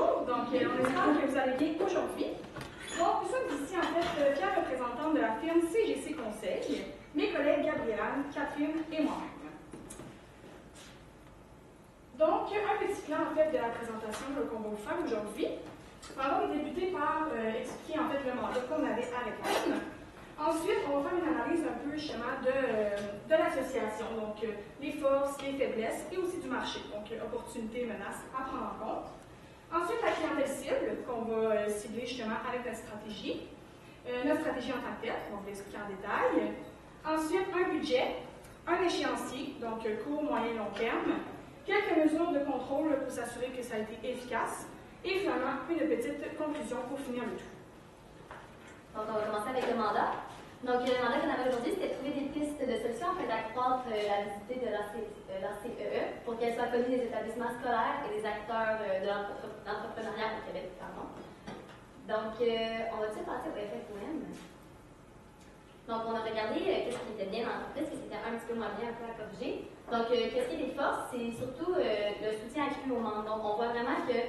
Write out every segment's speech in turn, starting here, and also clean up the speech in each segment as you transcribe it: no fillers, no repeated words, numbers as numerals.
bonjour. Donc, on espère que vous allez bien aujourd'hui. Donc, nous sommes ici, en fait, fiers représentants de la firme CGC Conseil, mes collègues Gabrielle, Catherine et moi-même. Donc, un petit plan, en fait, de la présentation qu'on va vous faire aujourd'hui. On va débuter par expliquer, en fait, le mandat qu'on avait avec elle. Ensuite, on va faire une analyse un peu schéma de l'association, donc les forces, les faiblesses et aussi du marché, donc opportunités et menaces à prendre en compte. Ensuite, la clientèle cible, qu'on va cibler justement avec notre stratégie en tant que telle, on va vous l'expliquer en détail. Ensuite, un budget, un échéancier, donc court, moyen, long terme, quelques mesures de contrôle pour s'assurer que ça a été efficace, et finalement, une petite conclusion pour finir le tout. Donc, on va commencer avec le mandat. Donc, le mandat qu'on avait aujourd'hui, c'était de trouver des pistes de solutions afin d'accroître la visibilité de leur CEE pour qu'elle soit connue des établissements scolaires et des acteurs de l'entrepreneuriat au Québec. Pardon. Donc, on va-t-il passer au FFOM? Donc, on a regardé qu'est-ce qui était bien dans l'entreprise, qu'est-ce qui était un petit peu moins bien, un peu à corriger. Donc, qu'est-ce qui est des forces? C'est surtout le soutien accru aux membres. Donc, on voit vraiment que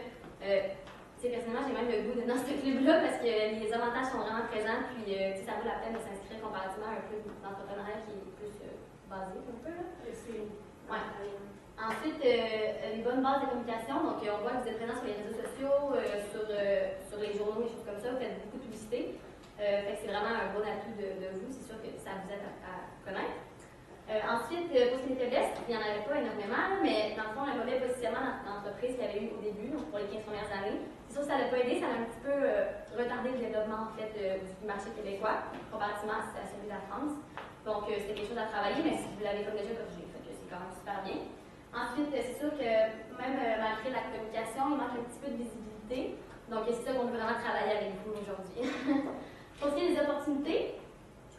personnellement, j'ai même le goût d'être dans ce club-là parce que les avantages sont vraiment présents, puis ça vaut la peine de s'inscrire comparativement à un club d'entrepreneuriat qui est plus basique un peu. Là. Ouais. Ensuite, les bonnes bases de communication. Donc, on voit que vous êtes présents sur les réseaux sociaux, sur les journaux, des choses comme ça. Vous faites beaucoup de publicité. Fait que c'est vraiment un bon atout de vous. C'est sûr que ça vous aide à connaître. Ensuite, pour ce qui est des faiblesses, il n'y en avait pas énormément, mais dans le fond, le mauvais positionnement dans l'entreprise qu'il y avait eu au début, donc pour les 15 premières années, c'est sûr que ça n'a pas aidé, ça a un petit peu retardé le développement en fait, du marché québécois, comparativement à celui de la France. Donc, c'était quelque chose à travailler, mais si vous l'avez comme déjà corrigé, c'est quand même super bien. Ensuite, c'est sûr que même malgré la communication, il manque un petit peu de visibilité. Donc, c'est ça qu'on veut vraiment travailler avec vous aujourd'hui. Pour ce qui est des opportunités,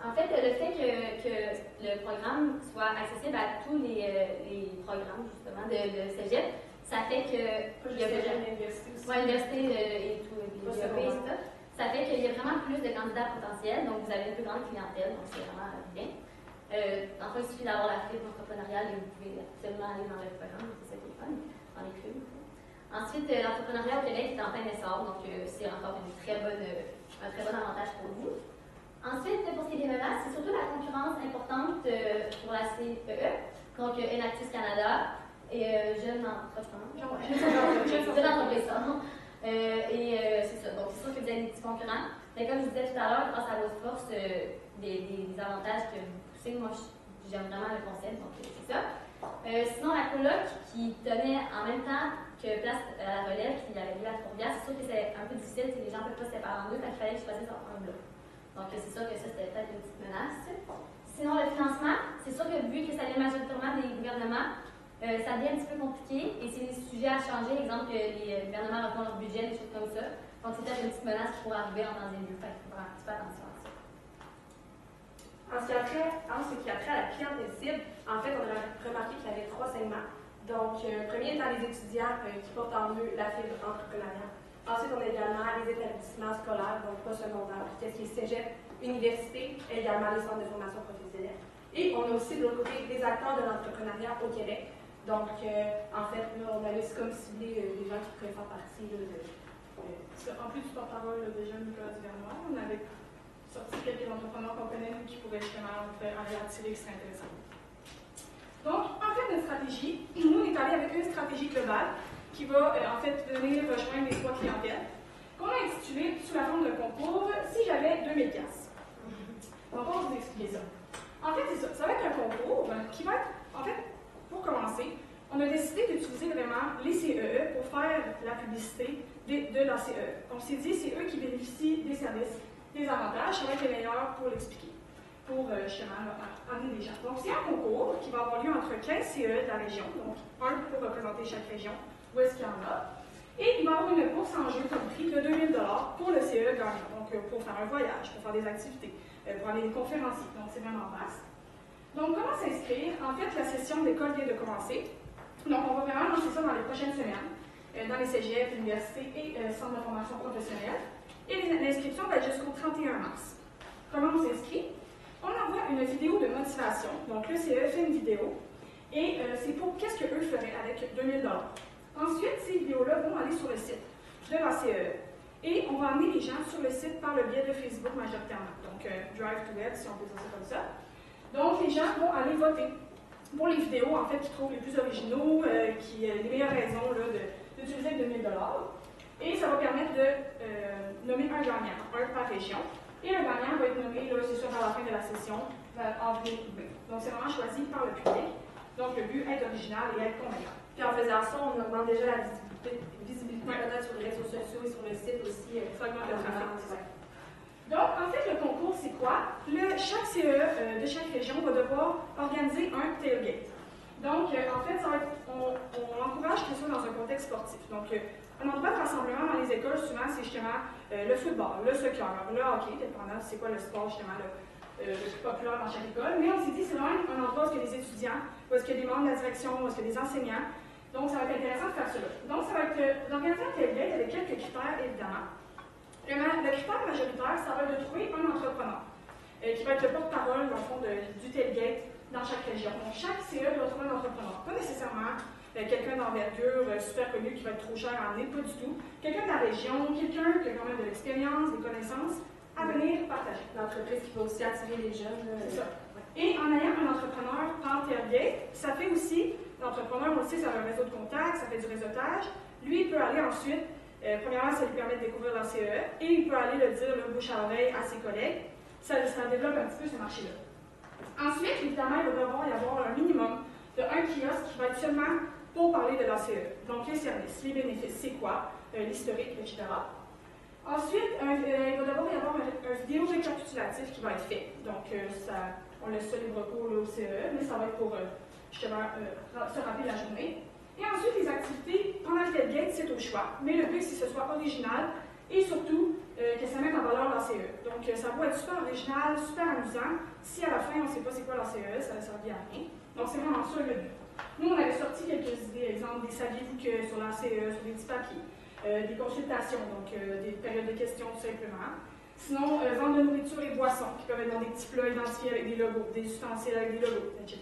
en fait, le fait que le programme soit accessible à tous les programmes, justement, de cégep, ça fait que... l'université et tout, et ça. Ça fait qu'il y a vraiment plus de candidats potentiels, donc vous avez une plus grande clientèle, donc c'est vraiment bien. Enfin, il suffit d'avoir la fibre entrepreneuriale et vous pouvez absolument aller dans le programme, c'est ça qui est fun, dans les clubs. Ensuite, l'entrepreneuriat au Québec est en plein essor, donc c'est encore un très bon avantage pour vous. Ensuite, pour ce qui est des menaces, c'est surtout la concurrence importante pour la CEE, donc Enactus Canada et Jeune Entrepreneur. Jeune Entreprise, pardon. C'est ça. Donc, c'est sûr que vous avez des petits concurrents. Mais comme je vous disais tout à l'heure, grâce à votre force, des avantages que vous poussez, moi, j'aime vraiment le concept, donc c'est ça. Sinon, la coloc qui tenait en même temps que Place à la Relève, qui avait lieu à Trois-Rivières, c'est sûr que c'est un peu difficile, les gens ne peuvent pas se séparer en deux, donc il fallait que je choisisse un bloc. Donc, c'est sûr que ça, c'était peut-être une petite menace. Sinon, le financement, c'est sûr que vu que ça vient majoritairement des gouvernements, ça devient un petit peu compliqué et c'est des sujets à changer. Exemple, que les gouvernements refont leur budget, des choses comme ça. Donc, c'est peut-être une petite menace qui pourrait arriver en temps et lieu. Fait qu'il faut faire un petit peu attention à ça. En ce qui a trait à la clientèle cible, en fait, on a remarqué qu'il y avait 3 segments. Donc, premier étant les étudiants qui portent en eux la fibre entrepreneuriale. Ensuite, on a également les établissements scolaires, donc pas secondaires, qu'est-ce qui est cégep, université, et également les centres de formation professionnelle. Et on a aussi de l'autre côté des acteurs de l'entrepreneuriat au Québec. Donc, en fait, là, on avait comme ciblé des gens qui pourraient faire partie En plus du porte-parole déjà Nicolas Duvernois, on avait sorti quelques entrepreneurs qu'on connaît qui pourraient justement aller attirer, qui serait intéressant. Donc, en fait, notre stratégie, nous, on est allé avec une stratégie globale qui va en fait venir rejoindre les 3 clientèles, qu'on a intitulé sous la forme d'un concours si j'avais 2000$. Donc, on va vous expliquer ça. En fait, c'est ça. Ça va être un concours qui va être, en fait, pour commencer, on a décidé d'utiliser vraiment les CEE pour faire la publicité de leur CEE. On s'est dit, c'est eux qui bénéficient des services, des avantages, ça va être les meilleurs pour l'expliquer, pour justement amener les gens. Donc, c'est un concours qui va avoir lieu entre 15 CEE de la région, donc un pour représenter chaque région, où est-ce qu'il y en a. Et il va y avoir une bourse en jeu compris de 2000$ pour le CEE gagnant, donc pour faire un voyage, pour faire des activités, pour aller des conférenciers. Donc, c'est vraiment vaste. Donc, comment s'inscrire? En fait, la session d'école vient de commencer. Donc, on va vraiment lancer ça dans les prochaines semaines, dans les cégep, universités et centres de formation professionnelle. Et l'inscription va être jusqu'au 31 mars. Comment on s'inscrit? On envoie une vidéo de motivation. Donc, le CEE fait une vidéo. Et c'est pour qu'est-ce qu'eux feraient avec 2000$. Ensuite, ces vidéos-là vont aller sur le site. de la CE. Et on va amener les gens sur le site par le biais de Facebook majoritairement. Donc, Drive to Web, si on peut dire ça comme ça. Donc, les gens vont aller voter pour les vidéos, en fait, qu'ils trouvent les plus originaux, les meilleures raisons d'utiliser le 2000 $. Et ça va permettre de nommer un gagnant, un par région. Et le gagnant va être nommé, c'est sûr, à la fin de la session, en avril. Donc, c'est vraiment choisi par le public. Donc, le but, être original et être convaincant. Puis en faisant ça, on augmente déjà la visibilité peut-être sur les réseaux sociaux et sur le site aussi. Ça augmente le trafic. Donc, en fait, le concours, c'est quoi? Chaque CE de chaque région va devoir organiser un tailgate. Donc, en fait, on encourage que ce soit dans un contexte sportif. Donc, un endroit de rassemblement dans les écoles, souvent, c'est justement le football, le soccer, le hockey, dépendant c'est quoi le sport, justement, le plus populaire dans chaque école. Mais on s'est dit, c'est vraiment un endroit où il y a des étudiants, où il y a des membres de la direction, où il y a des enseignants. Donc, ça va être intéressant de faire cela. Donc, ça va être d'organiser un tailgate avec quelques critères, évidemment. Le critère majoritaire, ça va être de trouver un entrepreneur qui va être le porte-parole, dans le fond, du tailgate dans chaque région. Donc, chaque CE doit trouver un entrepreneur. Pas nécessairement quelqu'un d'envergure super connu qui va être trop cher à emmener, pas du tout. Quelqu'un de la région, quelqu'un qui a quand même de l'expérience, des connaissances à venir partager. L'entreprise qui va aussi attirer les jeunes. C'est ça. Et en ayant un entrepreneur par tailgate, ça fait aussi, l'entrepreneur aussi, ça a un réseau de contacts, ça fait du réseautage. Lui, il peut aller ensuite, premièrement, ça lui permet de découvrir la CE, et il peut aller le dire le bouche à oreille à ses collègues. Ça développe un petit peu ce marché-là. Ensuite, évidemment, il va devoir y avoir un minimum de un kiosque qui va être seulement pour parler de la CE. Donc, les services, les bénéfices, c'est quoi, l'historique, etc. Ensuite, il va devoir y avoir un vidéo récapitulatif qui va être fait. Donc, on laisse ça libre cours au CE, mais ça va être pour justement se rappeler la journée. Et ensuite, les activités pendant le tailgate, c'est au choix. Mais le but, c'est que ce soit original et surtout que ça mette en valeur la CE. Donc, ça va être super original, super amusant. Si à la fin, on ne sait pas c'est quoi la CE, ça ne servir à rien. Donc, c'est vraiment ça le but. Nous, on avait sorti quelques idées, exemple, des saviez-vous que sur la CE, sur des petits papiers, des consultations, donc des périodes de questions tout simplement. Sinon, vente de nourriture et boissons, qui peuvent être dans des petits plats identifiés avec des logos, des ustensiles avec des logos, etc.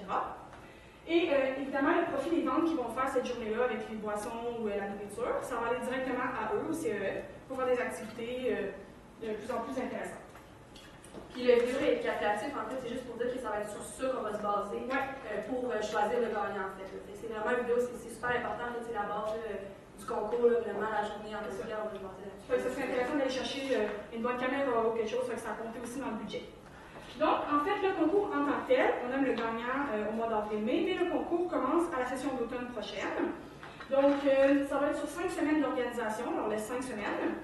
Et évidemment, le profit des ventes qu'ils vont faire cette journée-là avec les boissons ou la nourriture, ça va aller directement à eux, au CE, pour faire des activités de plus en plus intéressantes. Puis le vidéo récapitulatif, en fait, c'est juste pour dire que ça va être sur ça qu'on va se baser pour choisir le gagnant, en fait. C'est vraiment une vidéo, c'est super important, c'est la base du concours, vraiment la journée en particulier, on va se baser là-dessus. Ça serait intéressant d'aller chercher une bonne caméra ou quelque chose, ça a compté aussi dans le budget. Donc, en fait, le concours en tant que tel, on aime le gagnant au mois d'avril-mai, mais le concours commence à la session d'automne prochaine. Donc, ça va être sur 5 semaines d'organisation, on laisse 5 semaines.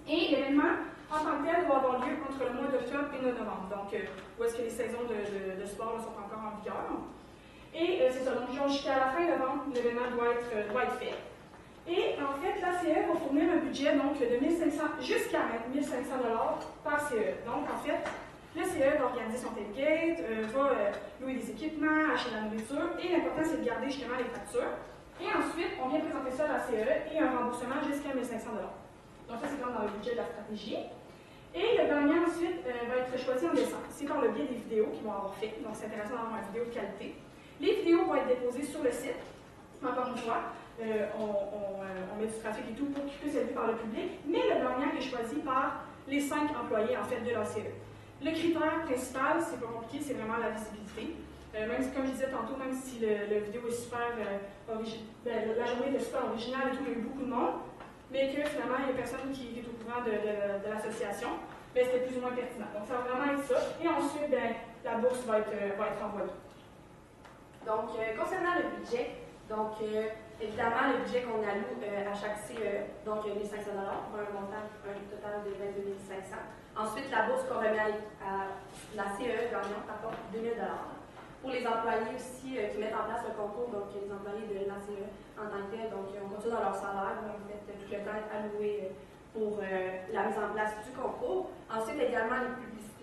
Et l'événement en tant que tel doit avoir lieu entre le mois d'octobre et novembre. Donc, où est-ce que les saisons de sport sont encore en vigueur. Et c'est ça, donc jusqu'à la fin novembre, l'événement doit être fait. Et en fait, la CE va fournir un budget donc, de 1500 jusqu'à 1500 $ par CE. Donc, en fait, le CE va organiser son tailgate, va louer des équipements, acheter de la nourriture, et l'important, c'est de garder justement les factures. Et ensuite, on vient présenter ça à la CE et un remboursement jusqu'à 1500 $. Donc, ça, c'est comme dans le budget de la stratégie. Et le gagnant, ensuite, va être choisi en décembre. C'est par le biais des vidéos qu'ils vont avoir fait. Donc, c'est intéressant d'avoir une vidéo de qualité. Les vidéos vont être déposées sur le site. Encore une fois, on met du trafic et tout pour qu'il puisse être vu par le public. Mais le gagnant est choisi par les 5 employés, en fait, de la CE. Le critère principal, c'est pas compliqué, c'est vraiment la visibilité. Même si, comme je disais tantôt, même si le vidéo est super original, la journée est super originale et tout, il y a eu beaucoup de monde, mais que finalement, il n'y a personne qui est au courant de l'association, ben, c'était plus ou moins pertinent. Donc, ça va vraiment être ça. Et ensuite, ben, la bourse va être envoyée. Donc, concernant le budget, évidemment, le budget qu'on alloue à chaque CE, donc 1 500 $, pour un montant, un total de 22 500 $. Ensuite, la bourse qu'on remet à la CE gagnante apporte 2 000 $. Pour les employés aussi qui mettent en place le concours, donc les employés de la CE en tant que tel, donc on continue dans leur salaire, en fait, tout le temps alloué pour la mise en place du concours. Ensuite, également,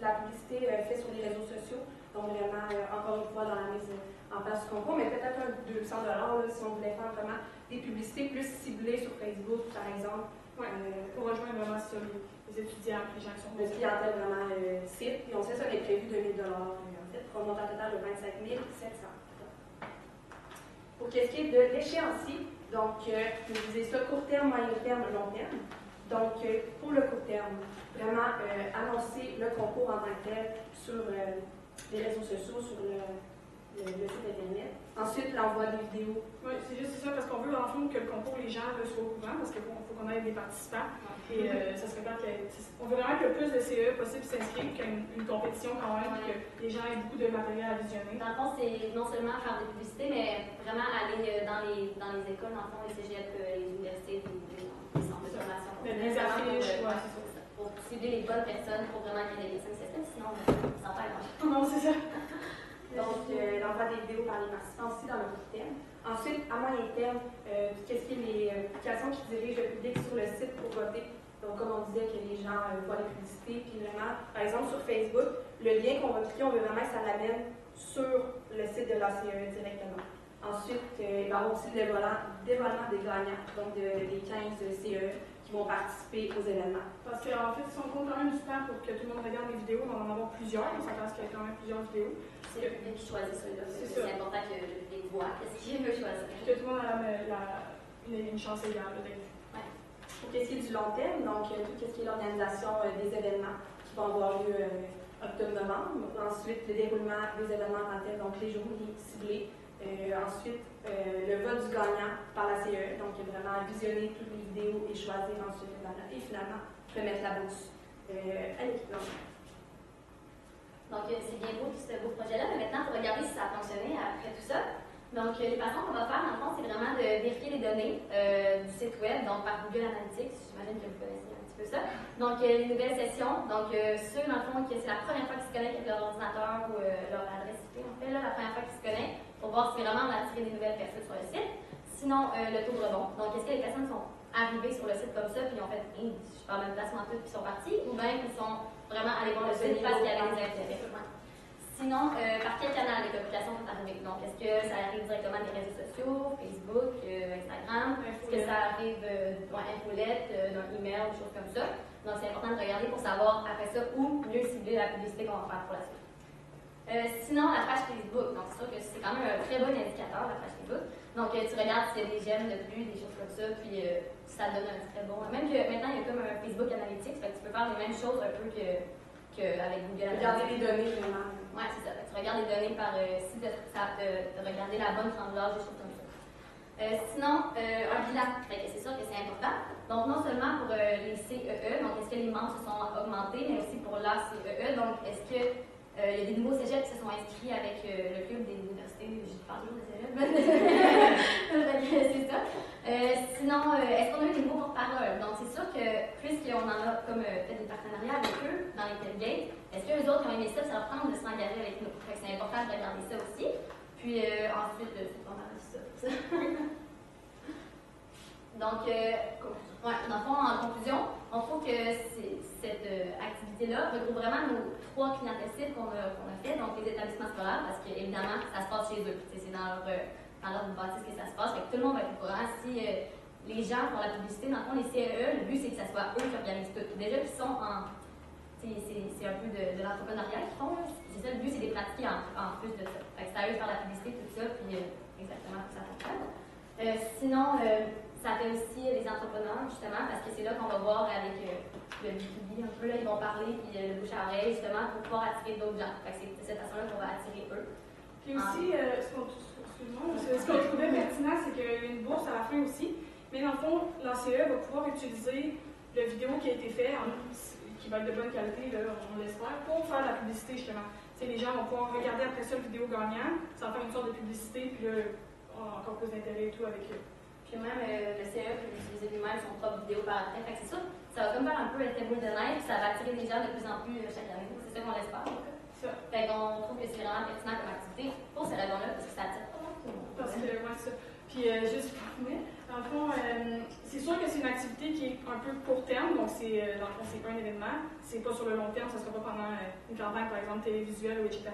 la publicité faite sur les réseaux sociaux, donc vraiment, encore une fois, dans la mise en place du concours, mais peut-être un 200 $ là, si on voulait faire vraiment des publicités plus ciblées sur Facebook, par exemple. Pour rejoindre vraiment sur les étudiants, les gens qui sont le clientèle vraiment cible. Et on sait ça, on est prévu 2 000 $, en fait, pour un montant total de 25 700 $. Pour ce qui est de l'échéancier, Donc, je disais ça court terme, moyen terme, long terme. Donc, pour le court terme, vraiment annoncer le concours en tant que tel sur les réseaux sociaux, sur le site Internet. Ensuite, l'envoi des vidéos. Oui, c'est juste ça, parce qu'on veut en fond que le concours, les gens soient au courant, parce qu'il faut qu'on ait des participants. Et ça serait pas on veut vraiment que le plus de CE possible s'inscrivent, qu'il y ait une compétition quand même, que les gens aient beaucoup de matériel à visionner. Dans le fond, c'est non seulement faire des publicités, mais vraiment aller dans les écoles, dans le fond, les cégeps, les universités, les centres de formation. Les affiches, ouais, c'est ça. Pour cibler les bonnes personnes, pour vraiment qu'il y ait des personnes qui s'appellent, sinon, ça va pas. Non, c'est ça. Donc, l'envoi des vidéos par les participants aussi dans le court terme. Ensuite, à moyen terme, qu'est-ce qui est les publications qui dirigent le public sur le site pour voter. Donc, comme on disait, que les gens voient les publicités, puis vraiment, par exemple, sur Facebook, le lien qu'on va cliquer, on veut vraiment que ça l'amène sur le site de l'ACE directement. Ensuite, il va y avoir aussi le dévoilement des gagnants, donc des 15 CE qui vont participer aux événements. Parce qu'en fait, si on compte quand même du temps pour que tout le monde regarde les vidéos, on va en avoir plusieurs, on s'attend à ce qu'il y ait quand même plusieurs vidéos. C'est le public qui choisit celui-là. C'est important que le public voit qu'est-ce qu'il veut choisir. Que tout le monde a une chance égale d'être vu. Ouais. Pour ce qui est du long terme, donc tout ce qui est l'organisation des événements qui vont avoir lieu octobre-novembre. Ensuite, le déroulement des événements en tant que tel, donc les journées ciblées. Ensuite, le vote du gagnant par la CE, donc vraiment visionner toutes les vidéos et choisir ensuite le gagnant. Et finalement, remettre la bourse à l'équipe. Donc, c'est bien beau tout ce beau projet-là, mais maintenant, il faut regarder si ça a fonctionné après tout ça. Donc, les façons qu'on va faire, dans le fond, c'est vraiment de vérifier les données du site web, donc par Google Analytics. J'imagine que vous connaissez un petit peu ça. Donc, les nouvelles sessions. Donc, ceux, dans le fond, que c'est la première fois qu'ils se connectent avec leur ordinateur ou leur adresse IP, en fait, là, la première fois qu'ils se connectent, pour voir si vraiment on a attiré des nouvelles personnes sur le site. Sinon, le taux de rebond. Donc, est-ce que les personnes sont arrivées sur le site comme ça, puis ils ont fait, je suis pas en même placement tout, puis ils sont partis, ou bien qu'ils sont vraiment allés voir le site parce qu'il y avait des intérêts. Sinon, par quel canal les communications sont arrivées? Donc, est-ce que ça arrive directement des réseaux sociaux, Facebook, Instagram? Est-ce que ça arrive d'une infolette, d'un email, des choses comme ça? Donc, c'est important de regarder pour savoir après ça où mieux cibler la publicité qu'on va faire pour la suite. Sinon, la page Facebook. Donc, c'est sûr que c'est quand même un très bon indicateur, la page Facebook. Donc, tu regardes s'il y a des j'aime de plus, des choses comme ça, puis ça donne un très bon. Même que maintenant, il y a comme un Facebook Analytics, fait que tu peux faire les mêmes choses un peu qu'avec Google Analytics. Regarder les données, vraiment. Oui, c'est ça. Tu regardes les données par si de regarder la bonne tranche d'âge, des choses comme ça. Sinon, un bilan. C'est sûr que c'est important. Donc, non seulement pour les CEE, donc est-ce que les membres se sont augmentés, mais aussi pour l'ACEE. Donc, est-ce que il y a des nouveaux cégeps qui se sont inscrits avec le club des universités, je parle toujours de cégep, c'est ça. Sinon, est-ce qu'on a eu des nouveaux porte-parole? Donc, c'est sûr que, puisqu'on en a comme fait des partenariats avec eux dans les tailgates, est-ce que les autres qui ont aimé ça, ça leur tente de s'engager avec nous? C'est important de regarder ça aussi. Puis ensuite, c'est pas mal ça. Donc, dans le fond, en conclusion, on trouve que cette activité-là regroupe vraiment nos 3 clientèles cibles qu'on a fait, donc les établissements scolaires, parce qu'évidemment, ça se passe chez eux. C'est dans leur bâtisse que ça se passe. Fait que tout le monde va être au courant. Si les gens font la publicité, dans le fond, les CEE, le but, c'est que ça soit eux qui organisent tout. Déjà qu'ils sont en. C'est un peu de l'entrepreneuriat qu'ils font. C'est ça, le but, c'est de les pratiquer en plus de ça. Fait que c'est à eux de faire la publicité, tout ça, puis exactement ça fonctionne. Sinon, ça fait aussi les entrepreneurs, justement, parce que c'est là qu'on va voir avec le B2B un peu, là, ils vont parler, puis le bouche à oreille, justement, pour pouvoir attirer d'autres gens. Fait que c'est de cette façon-là qu'on va attirer eux. Puis aussi, ce qu'on trouvait pertinent, c'est qu'il y a une bourse à la fin aussi, mais dans le fond, l'ACE va pouvoir utiliser le vidéo qui a été fait, qui va être de bonne qualité, là, on l'espère, pour faire la publicité, justement. T'sais, les gens vont pouvoir regarder après ça le vidéo gagnant, ça va faire une sorte de publicité, puis là, on a encore plus d'intérêt et tout avec eux. Puis même le CE peut utiliser lui-même son propre vidéo par après. Fait que c'est ça, ça va comme faire un peu l'effet boule de neige, puis ça va attirer des gens de plus en plus chaque année. C'est ça qu'on l'espère. Fait qu'on trouve que c'est vraiment pertinent comme activité pour ces raisons-là, parce que ça attire pas mal tout le monde. Parce que, ouais, ça. Puis juste pour finir, dans le fond, c'est sûr que c'est une activité qui est un peu court terme, donc c'est dans le fond, c'est pas un événement, c'est pas sur le long terme, ça sera pas pendant une campagne, par exemple, télévisuelle ou etc.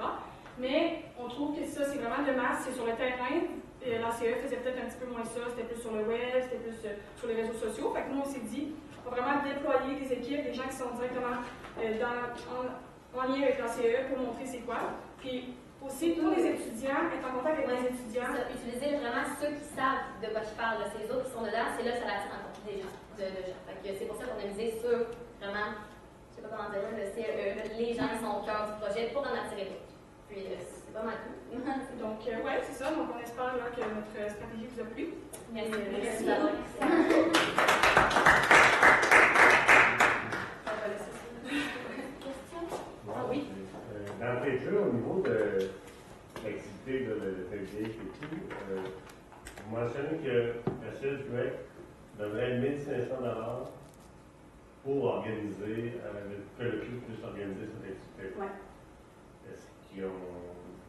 Mais on trouve que ça, c'est vraiment de masse, c'est sur le terrain. L'ACE faisait peut-être un petit peu moins ça, c'était plus sur le web, c'était plus sur les réseaux sociaux. Fait que nous, on s'est dit, on va vraiment déployer des équipes, des gens qui sont directement en lien avec l'ACE pour montrer c'est quoi. Puis, aussi pour les étudiants, être en contact avec les étudiants. Ça, utiliser vraiment ceux qui savent de quoi je parle. C'est les autres qui sont dedans, c'est là que ça l'attire encore plus des gens. C'est pour ça qu'on a misé sur vraiment, je sais pas comment dire, le CEE, les gens qui sont au cœur du projet pour en attirer d'autres. Puis c'est pas mal tout. Donc, ouais, c'est ça. Donc, on espère là, que notre stratégie vous a plu. Merci. Merci. Ah oui. D'entrée de jeu, au niveau de l'activité de l'atelier et tout, vous mentionnez que la CESUEC donnerait 1 500 $ pour organiser, que le club puisse organiser cette activité. Oui. Est-ce qu'ils ont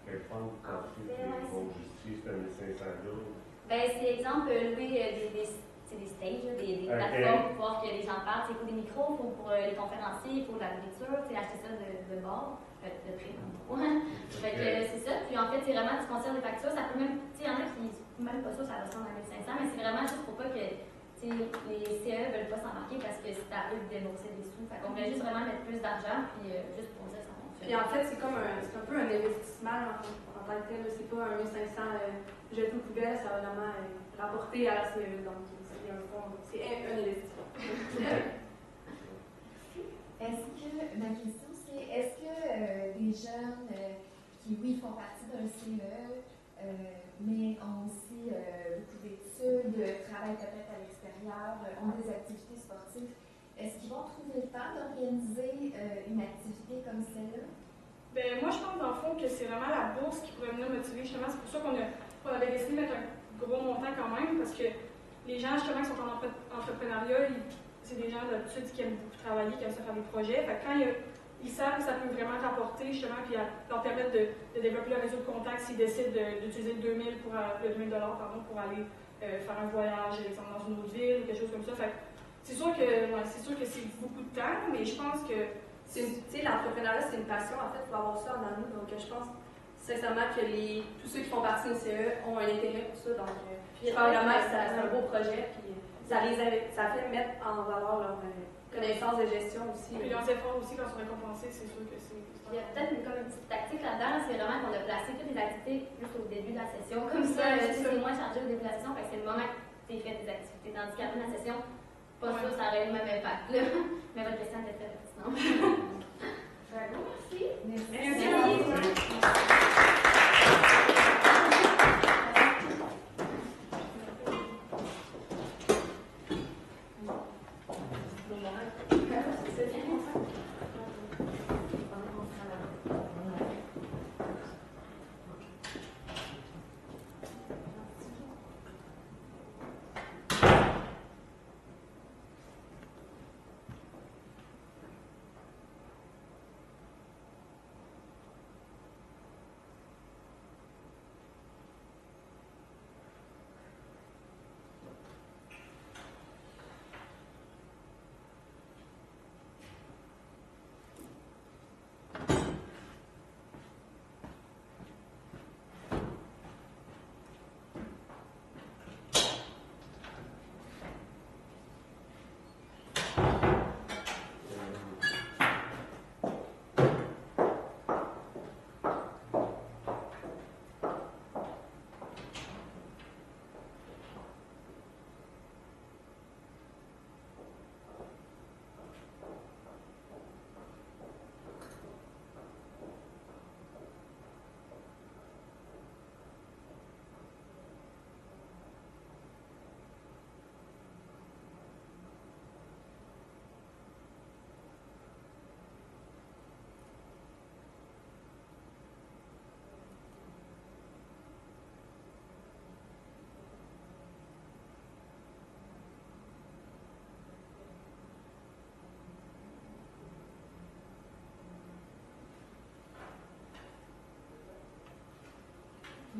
quelle forme de conflit qui vont justifier ce 1 500 $? Ben, c'est exemple, louer des stages, des plateformes pour voir que les gens parlent. Il faut des micros, pour les conférenciers, il faut de la nourriture, acheter ça de bord, de prix. Fait que c'est ça. Puis en fait, c'est vraiment, tu conserves des factures. Ça peut même, il y en a qui, même pas ça, ça ressemble à 1500, mais c'est vraiment juste pour pas que les CE ne veulent pas s'embarquer parce que c'est à eux de débourser des sous. Fait qu'on voulait juste vraiment mettre plus d'argent, puis juste pour dire ça fonctionne. Puis en fait, c'est comme c'est un peu un investissement en tant que tel. C'est pas un 1500 jeté aux poubelles, ça va vraiment rapporter à la CE. Donc, c'est un fonds, c'est un investissement. Ma question, c'est est-ce que des jeunes qui, oui, font partie d'un CE, mais ont aussi beaucoup d'études, travaillent peut-être à l'extérieur, ont des activités sportives, est-ce qu'ils vont trouver le temps d'organiser une activité comme celle-là? Ben, moi, je pense dans le fond que c'est vraiment la bourse qui pourrait venir motiver. Justement, c'est pour ça qu'on avait décidé de mettre un gros montant quand même, parce que les gens, justement, qui sont en entrepreneuriat, c'est des gens d'habitude qui aiment beaucoup travailler, qui aiment ça faire des projets. Fait que quand ils savent que ça peut vraiment rapporter, justement, puis leur permettre de développer le réseau de contacts s'ils décident d'utiliser le 2000 $, pour aller faire un voyage, exemple, dans une autre ville, ou quelque chose comme ça. Fait que c'est sûr que c'est beaucoup de temps, mais je pense que l'entrepreneuriat, c'est une passion. En fait, il faut avoir ça en nous. Donc, je pense sincèrement que tous ceux qui font partie du CE ont un intérêt pour ça. Donc, je pense vraiment que c'est un beau projet. Puis, ça fait mettre en valeur leur connaissance de gestion aussi. Puis leurs efforts aussi, quand ils sont récompensés, c'est sûr que c'est. Il y a peut-être comme une petite tactique là-dedans, c'est vraiment qu'on a placé toutes les activités juste au début de la session. Comme ça, c'est moins chargé au début de la session, c'est le moment que tu fais tes activités. Tandis qu'après la session, pas sûr, ça aurait le même impact. Là. Mais votre question était très pertinente. Merci.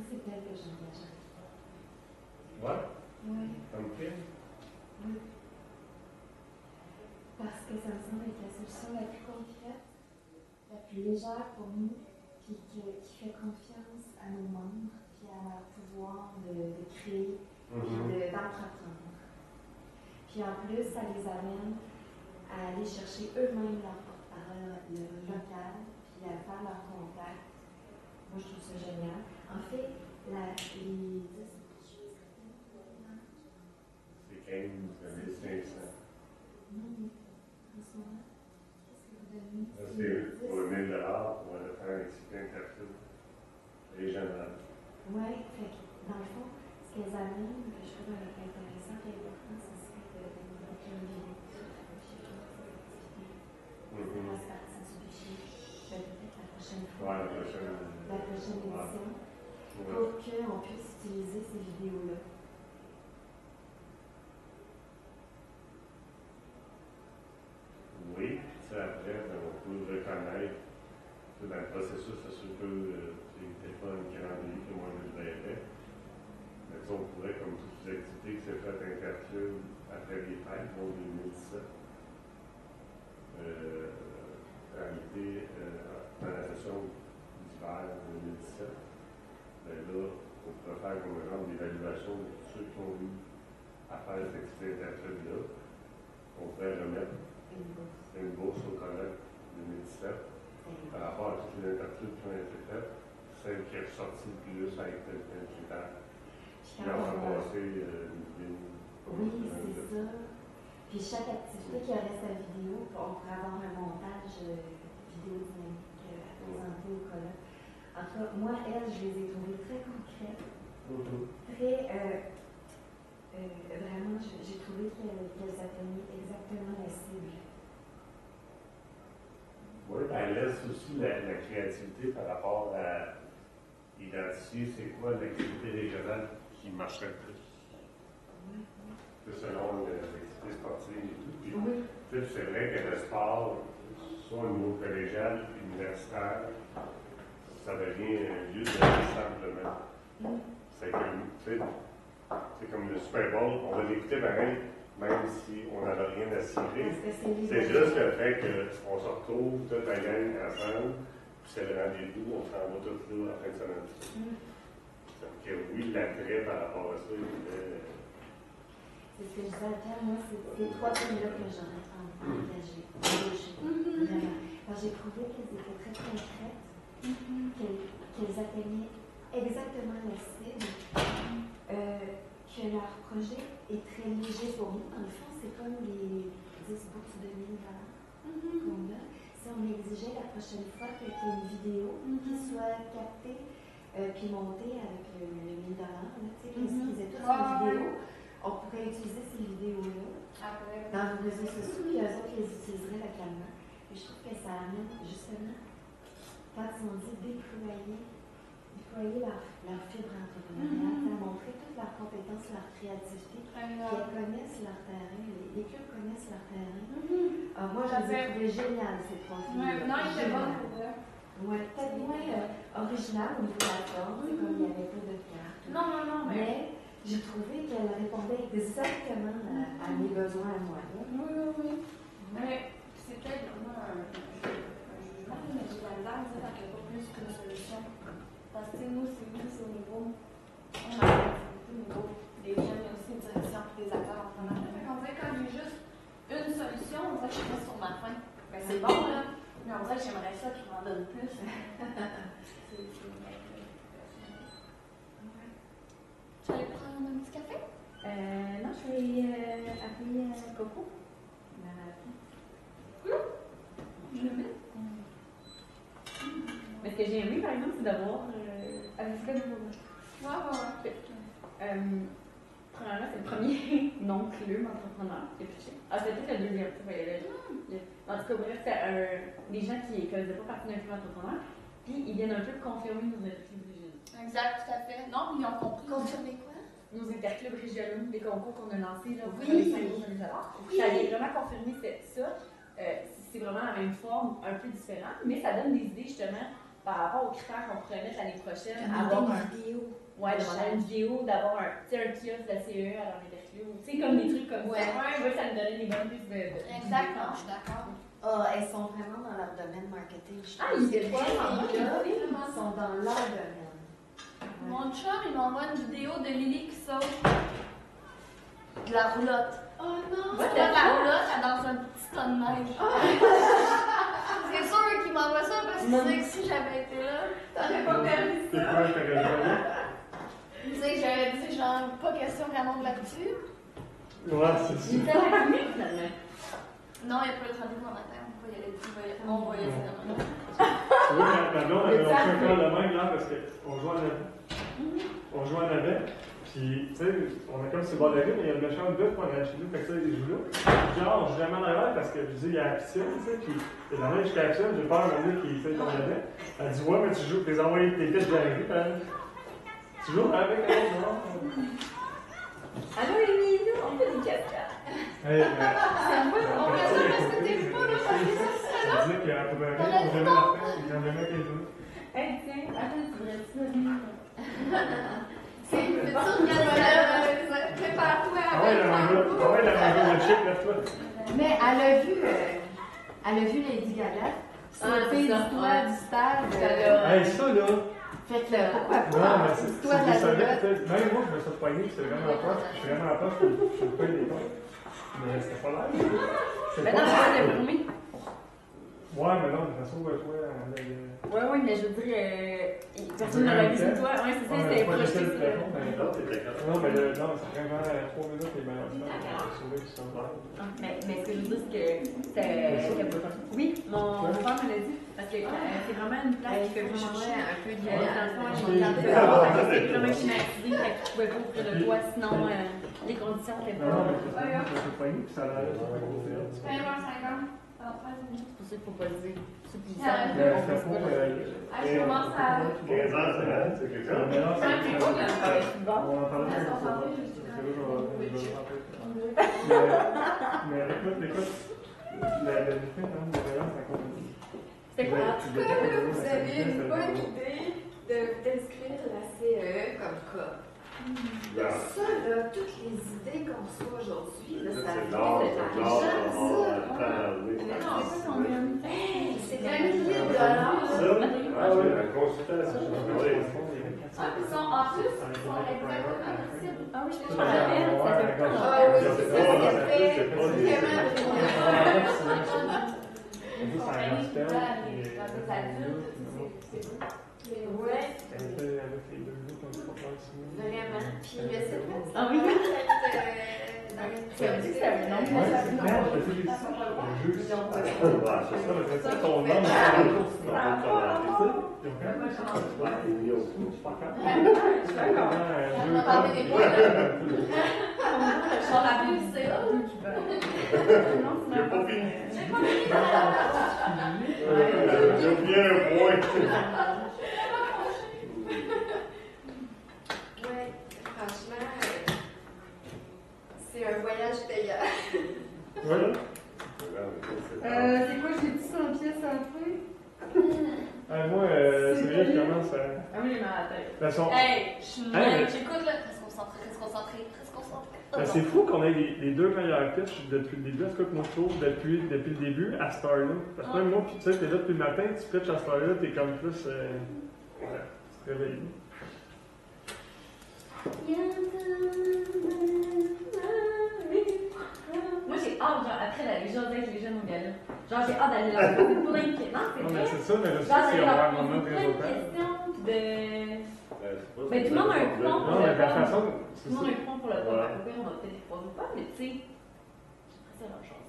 C'est tel que j'aime déjà. Ouais? Oui. Comme film? Oui. Parce que ça me semble être la solution la plus concrète, la plus légère pour nous, puis qui fait confiance à nos membres, puis à leur pouvoir de créer, puis d'entreprendre. Puis en plus, ça les amène à aller chercher eux-mêmes leur porte-parole local, puis à faire leur contact Moi, je trouve ça génial. En fait, les... C'est 15 500. Non, mais en ce moment, qu'est-ce que vous donnez? C'est pour 1000 $ pour le faire exciter un capsule. Régional. Oui, fait que, dans le fond, ce qu'elles amènent, que je trouve intéressant et important, c'est ce que une vidéo sur la prochaine peut-être la prochaine fois. Ouais, La prochaine édition. Ouais. Pour qu'on puisse utiliser ces vidéos-là. Oui, puis ça, après, ben, on peut reconnaître que dans le processus, ça se peut, c'est pas un calendrier que moi je verrais. Mais ça, on pourrait, comme toutes les activités qui s'est faites incalculées après les fêtes, donc 2017, en réalité, dans la session d'hiver 2017, ben là, on pourrait faire comme un genre d'évaluation de tous ceux qui ont eu à faire cette activité interactive-là. On pourrait remettre une bourse au collège 2017 par rapport à toutes les interactives qui ont été faites. Celle qui est ressortie le plus avec tel critère. Puis on va passer une vidéo. Oui, c'est ça. Puis chaque activité qui aurait sa vidéo, on pourrait avoir un montage vidéo dynamique à présenter au collège. En tout cas, moi, elles, je les ai trouvées très concrètes. Très, vraiment, j'ai trouvé qu'elles atteignaient exactement la cible. Oui, elle laisse aussi la créativité par rapport à identifier c'est quoi l'activité régionale qui marcherait le plus. Selon l'activité sportive et tout. Puis, Oui. C'est vrai que le sport, soit au niveau collégial, universitaire, ça devient un lieu de rassemblement. C'est comme le Super Bowl, on va l'écouter pareil, même si on n'avait rien à cirer. C'est juste le fait qu'on se retrouve toute la gang ensemble, puis c'est le rendez-vous, on s'en va tous là en fin de semaine. Donc oui, l'attrait par rapport à ça, c'est ce que je disais à Pierre, moi, c'est ces 3 films-là que j'aurais engagées, vraiment. Alors, j'ai trouvé qu'elles étaient très concrètes, qu'elles atteignaient exactement la cible, que leur projet est très léger pour nous. Dans le fond, c'est comme les 10 bourses de 1000 $ qu'on a. Si on exigeait la prochaine fois qu'il y ait une vidéo qui soit captée puis montée avec le 1000 $, qu'ils aient tous une vidéo, on pourrait utiliser ces vidéos-là dans nos réseaux sociaux, puis eux autres les utiliseraient localement. Et je trouve que ça amène justement, quand ils ont dit déployer leur fibre entrepreneuriale, à montrer toutes leurs compétences, leur créativité, qu'elles connaissent leur terrain, les clubs connaissent leur terrain. Moi, je les ai trouvés géniales, ces profils. Non, ils étaient bons pour eux. Oui, peut-être moins original au niveau de la forme, comme il n'y avait pas de cartes. Non, mais j'ai trouvé qu'elle répondait exactement à mes besoins à moi. Oui. Mais c'est peut-être vraiment un jugement, mais j'ai la misère à dire qu'il n'y a pas plus qu'une solution. Parce que nous, c'est au niveau, on a au niveau des jeunes, mais aussi une direction pour des acteurs entrepreneurs. On dirait que quand j'ai juste une solution, on dirait que je reste sur ma faim. Ben, c'est bon, là, mais on dirait que j'aimerais ça qu'ils m'en donnent plus. Tu vas aller prendre un petit café? Non, je vais appeler Coco. Je le mets. Mais ce que j'ai aimé, par exemple, c'est d'avoir. Avec ce que vous. Premièrement, c'est le premier non-club entrepreneur qui est pitché. Ah, c'était peut-être le deuxième. En tout cas, bref, c'est des gens qui ne faisaient pas partie d'un club entrepreneur. Puis, ils viennent un peu confirmer nos interclubs régionaux. Exact, tout à fait. Non, ils ont compris. Confirmer quoi? Nos interclubs régionaux, les concours qu'on a lancés là, pour Oui. les 5 jours de les ça vient vraiment confirmer ça. C'est vraiment la même forme, un peu différente, mais ça donne des idées justement par rapport aux critères qu'on pourrait mettre l'année prochaine. Avoir une vidéo. Ouais, demander une vidéo, d'avoir un kiosque de la CE à l'interclub. Tu sais, comme des trucs comme ça. Ouais, ça nous donnait des bonnes pistes de Exactement, je suis d'accord. Elles sont vraiment dans leur domaine marketing. Ils étaient Ils sont dans leur domaine. Mon chum, il m'envoie une vidéo de Lily qui saute de la roulotte. Oh non! C'est pas de la roulotte, elle danse un petit ton de neige. C'est sûr qu'il demande-moi ça parce que tu sais que si j'avais été là, t'aurais pas permis C'est ça. quoi, je t'aurais dit? Tu sais que j'aurais dit, genre, pas question qu'elle monte là-dessus. Ouais, c'est ça. Il était à la clinique, finalement. Non, il n'y a pas de rendez-vous dans ma tête. On va y aller. On va y aller. Tu vois, ma blonde, elle a lancé un cœur de même, là, parce qu'on joue en navet. On joue en navet, puis, tu sais, on est comme sur le bord de la rue, mais il y a le méchant bœuf qu'on a chez nous, fait que ça, il joue là. Genre, on joue jamais en arrière parce que, je dis, il y a la piscine, tu sais, puis, et la main jusqu'à la piscine, j'ai peur d'un qui fait ton navet. Elle dit, ouais, mais tu joues, t'es envoyé tes pièces de la rue, tu joues avec elle, non? Allô, Émilie, on fait des cascades. Hey, On va dire parce que t'es pas là, parce que ça, c'est ça dit qu'à peu près, on jamais la fin, il y en a jamais qu'elle joue. Hey, tiens, attends, tu voudrais-tu venir? c'est une petite galère. Prépare-toi Ah ouais, la mangeuse de chips, lève-toi. Mais elle a vu Lady Gaga. C'est Ah, une fille c'est ça, du toit ouais. du stade. Hey, ça là! Fait que pourquoi Non, pas? mais C'est c'est toi de la ça. droite. Même moi, je me suis poigné, c'était vraiment pas. Je suis vraiment pas, je suis pas des comptes. Mais c'était pas l'air. Mais non, c'est pas permis. Ouais, mais non, de toute façon, toi, Ouais, oui, mais je veux dire, personne n'aurait vu c'est toi. Ouais, c'est ça, c'était projeté. L'autre était capable. Non, mais non, c'est vraiment 3 minutes et malheureusement, sauvé qui sont là. Mais ce que je veux dire, c'est que c'était. Oui, mon frère me l'a dit. Parce que c'est vraiment une place qui fait vraiment un peu de dans le fond, Ok. ils m'ont gardé dehors, parce que c'est vraiment climatisé, fait que tu pouvais pas ouvrir le toit, sinon les conditions étaient Non, non, mais pas. c'est ça, je me suis poigné, puis ça a l'air de Ben, 25 ans. Alors, 13 minutes. C'est pour ça qu'il faut pas le dire. C'est pour Ça ça. Mais c'était pour. Je commence à. 15 ans, c'est quelque chose. Mais non, c'est cool, là, ça va être on en parlait Laisse de on s'en va, ça. juste C'est là, je vais le rappeler. On Mais écoute, la différence de violence à cause de C'était quoi? En tout cas, là, vous avez une bonne idée d'inscrire la CE comme cas. Ça, là, toutes les idées qu'on reçoit aujourd'hui, là, ça C'est fait l'art, de c'est l'argent, l'art, ça. Mais non, c'est pas combien. C'est 1 million de dollars. Ça? Ah oui, la consultation. Oui. Ah, ils sont en plus, ils sont exactement accessibles. Ah oui, je me rappelle, ça fait pas Ah oui, c'est ça, c'est fait C'est pas des- vraiment Ouais, vraiment. Puis le site web, Ah oui. c'est Ça veut dire que c'est un nom. Ouais, c'est clair, je fais des Ouais, c'est ça, le fait que ton nom, c'est un autre, sinon on va commenter. Ouais, il y a aussi. On a parlé des points, je suis rappelé, c'est là. J'ai pas fini. J'ai pas fini. J'ai oublié un point. Ouais, franchement, c'est un voyage payant. Voilà. C'est quoi, j'ai dit 100 pièces à la fin? Moi, c'est vrai que je commence à. Ah oui, j'ai mal à la tête. De toute façon, Hey, je suis Hey, mal, j'écoute là. Reste concentré. ben, c'est fou qu'on ait les deux meilleurs pitchs depuis le début. En tout cas, que moi je trouve depuis le début à cette heure-là. Parce que même moi, tu sais, t'es là depuis le matin, tu pitches à cette heure-là, t'es comme plus. Ouais, tu te réveilles. Moi, j'ai hâte, genre, après la Légion avec les jeunes au gala. Genre, j'ai hâte d'aller leur poser plein de questions. Non, c'est Non, mais vrai. c'est ça, mais je sais Genre, s'il d'aller y aura leur un moment de poser plein de résultat. questions, puis de. Ben, Ben, tout le monde a un plan. Non, mais de la façon. Tout C'est le monde ça. a un plan pour le Ouais. pas. On va peut-être les croiser ou pas, mais tu sais. Après ça, leur chose.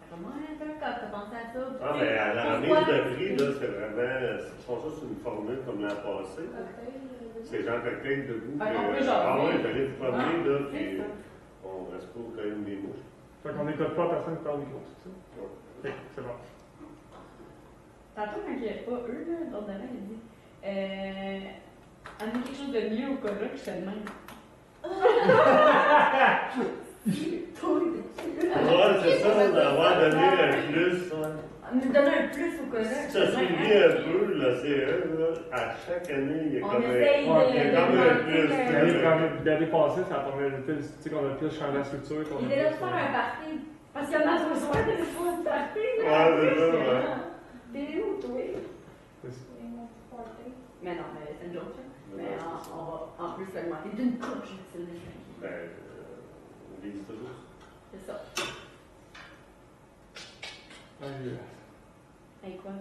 Comment t'as pensé à ça? Ah, mais à la remise de prix, là, c'est vraiment. Ils font ça sur une formule comme l'an passé. C'est genre cocktail debout. Fait qu'on peut jaser. Ah ouais, j'allais vous promener, là, c'est puis ça. on reste pas quand même des mouches. Fait qu'on n'écoute pas personne qui parle du gros, c'est ça? Ok, c'est bon. Tantôt, quand il n'y avait pas eux, là, l'autre d'avant, il dit amenez quelque chose de mieux au cas que je fais de même. Ouais, c'est ça, d'avoir donné un plus. Ouais. Nous donner un plus au cas Si tu as suivi un peu la CE, là, à chaque année, il y a On comme essaye un. Il y a comme un plus. L'année passée, ça a pas mal été, tu sais, qu'on a plus changé la structure. qu'on a Il est là de plus, faire un party. Parce qu'il y en a besoin de faire un party. Ouais, c'est ça, ouais. T'es où, toi? C'est ça. Mais non, mais c'est une joke, là. Mais on va en plus l'augmenter d'une coche, c'est le Ben, on vise toujours. C'est ça. Ah, Hey, quoi?